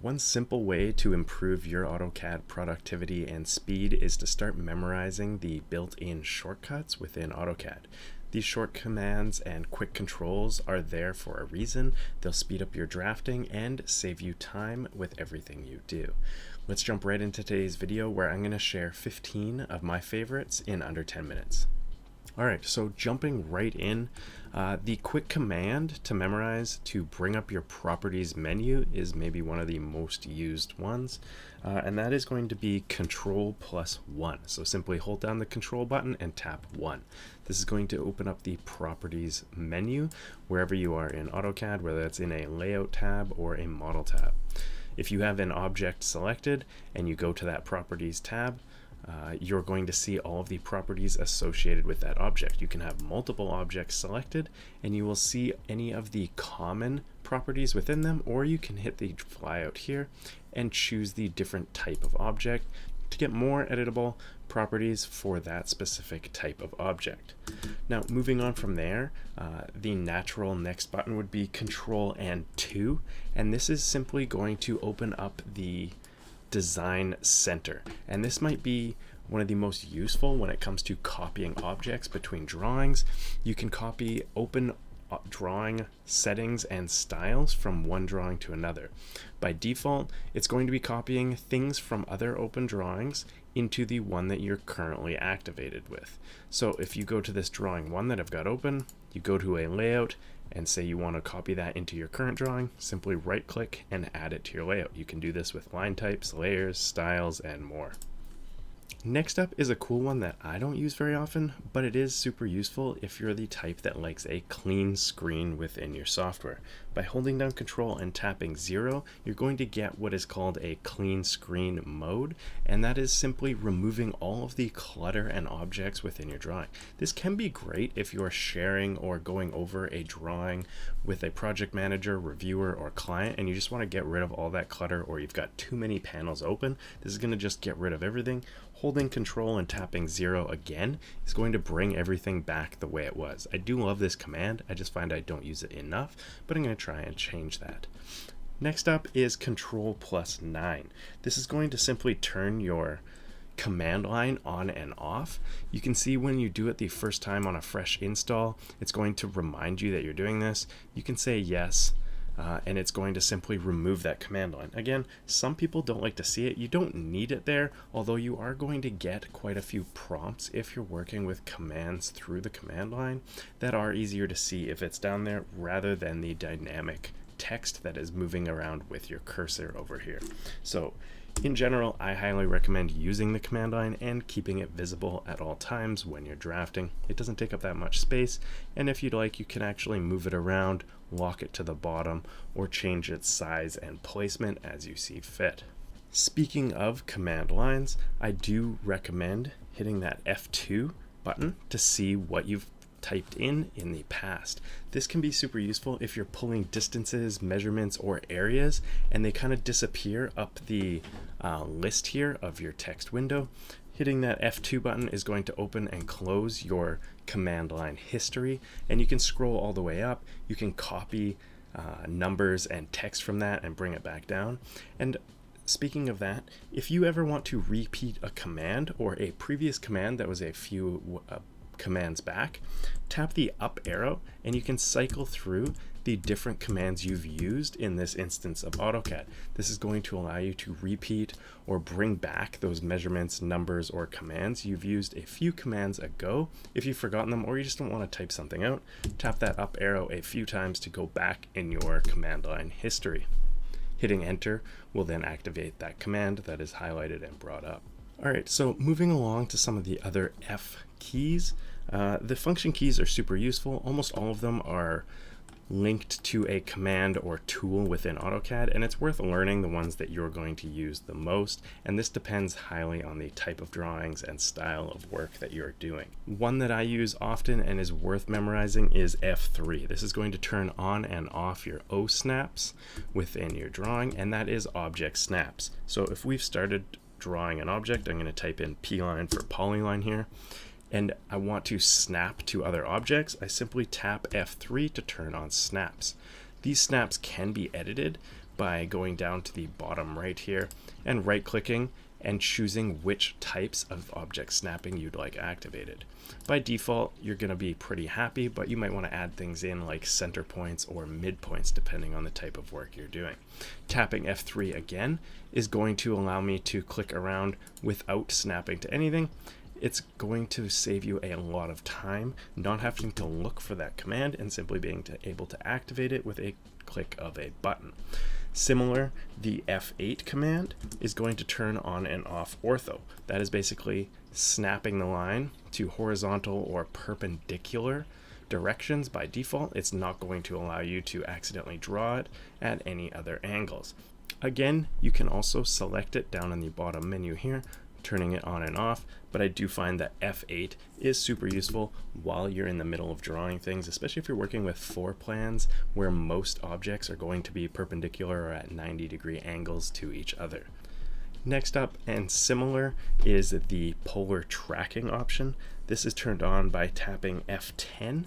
One simple way to improve your AutoCAD productivity and speed is to start memorizing the built-in shortcuts within AutoCAD. These short commands and quick controls are there for a reason. They'll speed up your drafting and save you time with everything you do. Let's jump right into today's video where I'm going to share 15 of my favorites in under 10 minutes. Alright, so jumping right in, the quick command to memorize to bring up your properties menu is maybe one of the most used ones, and that is going to be Control+1. So simply hold down the Control button and tap 1. This is going to open up the properties menu wherever you are in AutoCAD, whether that's in a layout tab or a model tab. If you have an object selected and you go to that properties tab, you're going to see all of the properties associated with that object. You can have multiple objects selected and you will see any of the common properties within them, or you can hit the flyout here and choose the different type of object to get more editable properties for that specific type of object. Now moving on from there, the natural next button would be Control and 2, and this is simply going to open up the Design Center, and this might be one of the most useful when it comes to copying objects between drawings. You can copy open drawing settings and styles from one drawing to another. By default, it's going to be copying things from other open drawings into the one that you're currently activated with. So if you go to this drawing one that I've got open, you go to a layout and say you want to copy that into your current drawing, simply right click and add it to your layout. You can do this with line types, layers, styles, and more. Next up is a cool one that I don't use very often, but it is super useful if you're the type that likes a clean screen within your software. By holding down Control and tapping 0, you're going to get what is called a clean screen mode, and that is simply removing all of the clutter and objects within your drawing. This can be great if you're sharing or going over a drawing with a project manager, reviewer, or client, and you just want to get rid of all that clutter, or you've got too many panels open. This is going to just get rid of everything. Holding Control and tapping 0 again is going to bring everything back the way it was. I do love this command, I just find I don't use it enough, but I'm going to try and change that. Next up is Control+9. This is going to simply turn your command line on and off. You can see when you do it the first time on a fresh install, it's going to remind you that you're doing this. You can say yes, and it's going to simply remove that command line. Again, some people don't like to see it. You don't need it there, although you are going to get quite a few prompts if you're working with commands through the command line that are easier to see if it's down there rather than the dynamic text that is moving around with your cursor over here. So in general, I highly recommend using the command line and keeping it visible at all times when you're drafting. It doesn't take up that much space, and if you'd like, you can actually move it around, lock it to the bottom, or change its size and placement as you see fit. Speaking of command lines, I do recommend hitting that F2 button to see what you've typed in the past. This can be super useful if you're pulling distances, measurements, or areas, and they kind of disappear up the list here of your text window. Hitting that F2 button is going to open and close your command line history, and you can scroll all the way up. You can copy numbers and text from that and bring it back down. And speaking of that, if you ever want to repeat a command or a previous command that was a few commands back, tap the up arrow and you can cycle through the different commands you've used in this instance of AutoCAD. This is going to allow you to repeat or bring back those measurements, numbers, or commands you've used a few commands ago. If you've forgotten them or you just don't want to type something out, tap that up arrow a few times to go back in your command line history. Hitting enter will then activate that command that is highlighted and brought up. Alright, so moving along to some of the other F keys. The function keys are super useful. Almost all of them are linked to a command or tool within AutoCAD, and it's worth learning the ones that you're going to use the most, and this depends highly on the type of drawings and style of work that you're doing. One that I use often and is worth memorizing is F3. This is going to turn on and off your O snaps within your drawing, and that is object snaps. So if we've started drawing an object, I'm going to type in P-line for polyline here, and I want to snap to other objects, I simply tap F3 to turn on snaps. These snaps can be edited, by going down to the bottom right here and right clicking and choosing which types of object snapping you'd like activated. By default, you're going to be pretty happy, but you might want to add things in like center points or midpoints depending on the type of work you're doing. Tapping F3 again is going to allow me to click around without snapping to anything. It's going to save you a lot of time not having to look for that command and simply being able to activate it with a click of a button. Similar, the F8 command is going to turn on and off ortho. That is basically snapping the line to horizontal or perpendicular directions. By default, it's not going to allow you to accidentally draw it at any other angles. Again, you can also select it down in the bottom menu here, turning it on and off, but I do find that F8 is super useful while you're in the middle of drawing things, especially if you're working with floor plans where most objects are going to be perpendicular or at 90-degree angles to each other. Next up, and similar, is the polar tracking option. This is turned on by tapping F10,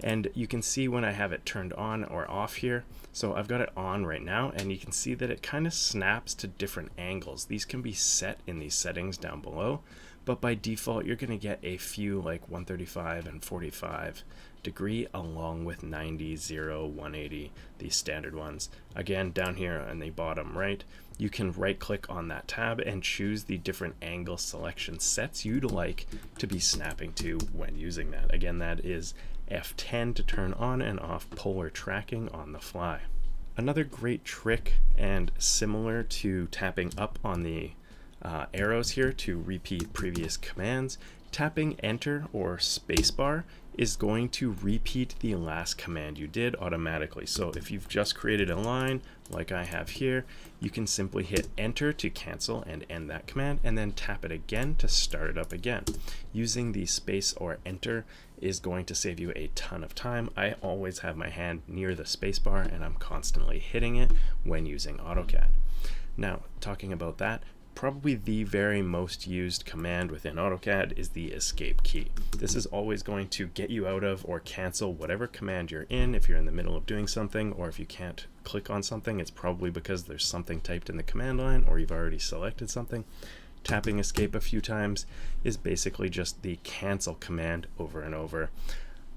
and you can see when I have it turned on or off here. So I've got it on right now, and you can see that it kind of snaps to different angles. These can be set in these settings down below, but by default you're going to get a few like 135 and 45 degree along with 90, 0, 180, these standard ones. Again, down here on the bottom right, you can right click on that tab and choose the different angle selection sets you'd like to be snapping to when using that. Again, that is F10 to turn on and off polar tracking on the fly. Another great trick, and similar to tapping up on the arrows here to repeat previous commands, tapping enter or spacebar is going to repeat the last command you did automatically. So if you've just created a line like I have here, you can simply hit enter to cancel and end that command, and then tap it again to start it up again. Using the space or enter is going to save you a ton of time. I always have my hand near the spacebar and I'm constantly hitting it when using AutoCAD. Now, talking about that, probably the very most used command within AutoCAD is the escape key. This is always going to get you out of or cancel whatever command you're in if you're in the middle of doing something, or if you can't click on something, it's probably because there's something typed in the command line or you've already selected something. Tapping escape a few times is basically just the cancel command over and over.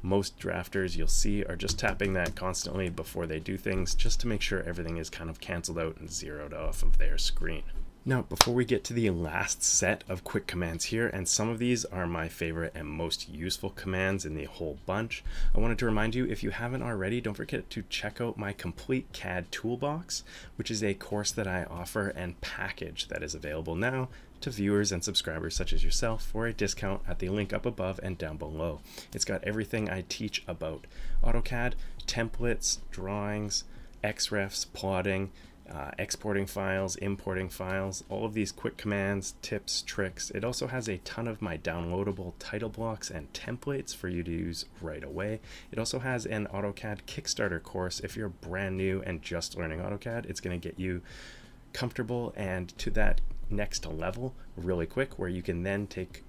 Most drafters you'll see are just tapping that constantly before they do things, just to make sure everything is kind of canceled out and zeroed off of their screen. Now, before we get to the last set of quick commands here, and some of these are my favorite and most useful commands in the whole bunch, I wanted to remind you, if you haven't already, don't forget to check out my complete CAD toolbox, which is a course that I offer and package that is available now to viewers and subscribers such as yourself for a discount at the link up above and down below. It's got everything I teach about AutoCAD, templates, drawings, XREFs, plotting, exporting files, importing files, all of these quick commands, tips, tricks. It also has a ton of my downloadable title blocks and templates for you to use right away. It also has an AutoCAD Kickstarter course. If you're brand new and just learning AutoCAD, it's going to get you comfortable and to that next level really quick, where you can then take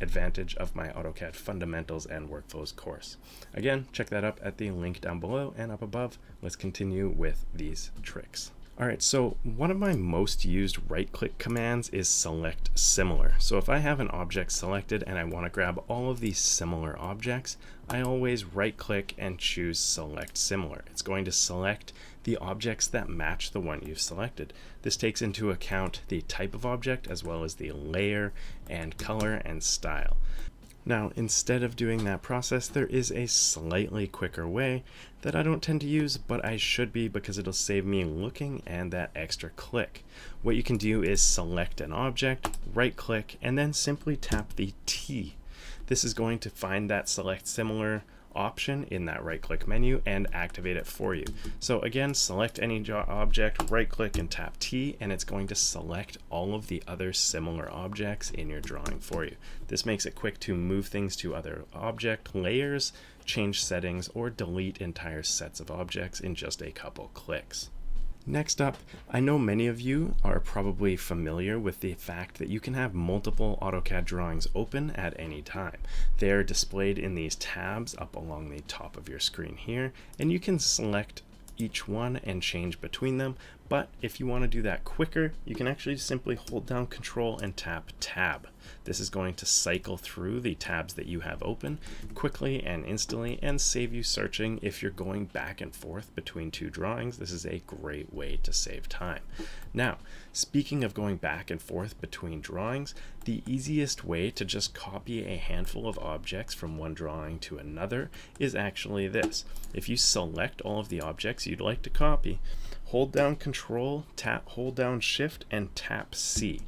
advantage of my AutoCAD Fundamentals and Workflows course. Again, check that up at the link down below and up above. Let's continue with these tricks. Alright, so one of my most used right-click commands is select similar. So if I have an object selected and I want to grab all of these similar objects, I always right-click and choose select similar. It's going to select the objects that match the one you've selected. This takes into account the type of object as well as the layer and color and style. Now, instead of doing that process, there is a slightly quicker way that I don't tend to use, but I should be, because it'll save me looking and that extra click. What you can do is select an object, right click, and then simply tap the T. This is going to find that select similar option in that right click menu and activate it for you. So again, select any object, right click and tap T, and it's going to select all of the other similar objects in your drawing for you. This makes it quick to move things to other object layers, change settings, or delete entire sets of objects in just a couple clicks. Next up, I know many of you are probably familiar with the fact that you can have multiple AutoCAD drawings open at any time. They're displayed in these tabs up along the top of your screen here, and you can select each one and change between them, But if you want to do that quicker, you can actually simply hold down Control and tap Tab. This is going to cycle through the tabs that you have open quickly and instantly and save you searching. If you're going back and forth between two drawings, this is a great way to save time. Now, speaking of going back and forth between drawings, the easiest way to just copy a handful of objects from one drawing to another is actually this. If you select all of the objects you'd like to copy, hold down Control, hold down Shift, and tap C.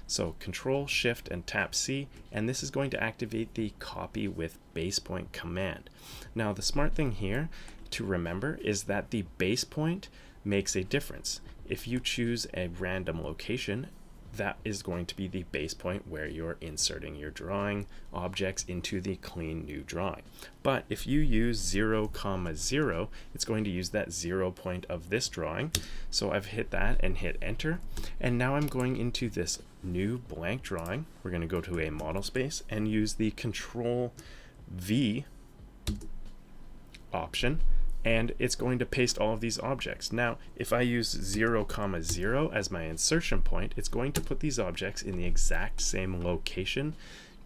So Control, Shift, and tap C, and this is going to activate the Copy with Base Point command. Now, the smart thing here to remember is that the base point makes a difference. If you choose a random location, that is going to be the base point where you're inserting your drawing objects into the clean new drawing. But if you use 0, 0, it's going to use that 0 point of this drawing. So I've hit that and hit enter. And now I'm going into this new blank drawing. We're going to go to a model space and use the Control V option, and it's going to paste all of these objects. Now, if I use 0, 0 as my insertion point, it's going to put these objects in the exact same location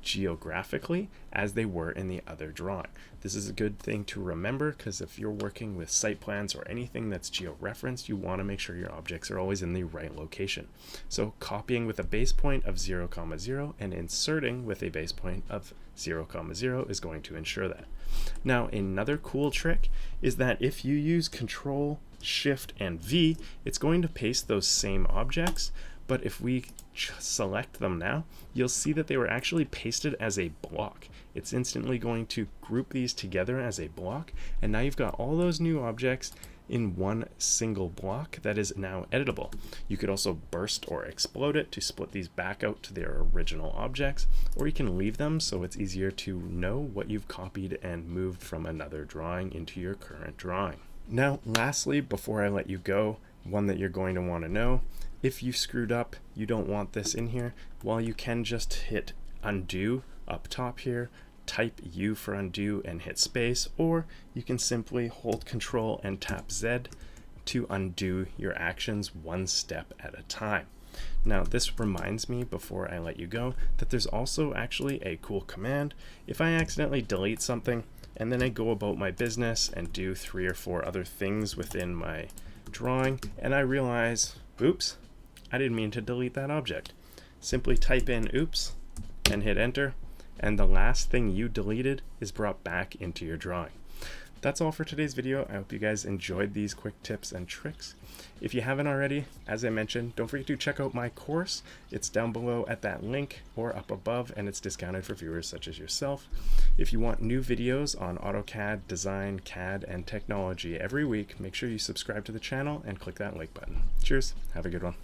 geographically as they were in the other drawing. This is a good thing to remember because if you're working with site plans or anything that's geo-referenced, you want to make sure your objects are always in the right location. So copying with a base point of 0, 0 and inserting with a base point of 0, 0 is going to ensure that. Now, another cool trick is that if you use Control, Shift, and V, it's going to paste those same objects. But if we select them now, you'll see that they were actually pasted as a block. It's instantly going to group these together as a block, and now you've got all those new objects in one single block that is now editable. You could also burst or explode it to split these back out to their original objects, or you can leave them so it's easier to know what you've copied and moved from another drawing into your current drawing. Now, lastly, before I let you go, one that you're going to want to know, if you screwed up, you don't want this in here, well, you can just hit undo up top here, type U for undo and hit space, or you can simply hold Control and tap Z to undo your actions one step at a time. Now, this reminds me before I let you go that there's also actually a cool command. If I accidentally delete something and then I go about my business and do 3 or 4 other things within my drawing and I realize, oops, I didn't mean to delete that object. Simply type in oops and hit enter, and the last thing you deleted is brought back into your drawing. That's all for today's video. I hope you guys enjoyed these quick tips and tricks. If you haven't already, as I mentioned, don't forget to check out my course. It's down below at that link or up above, and it's discounted for viewers such as yourself. If you want new videos on AutoCAD, design, CAD, and technology every week, make sure you subscribe to the channel and click that like button. Cheers, have a good one.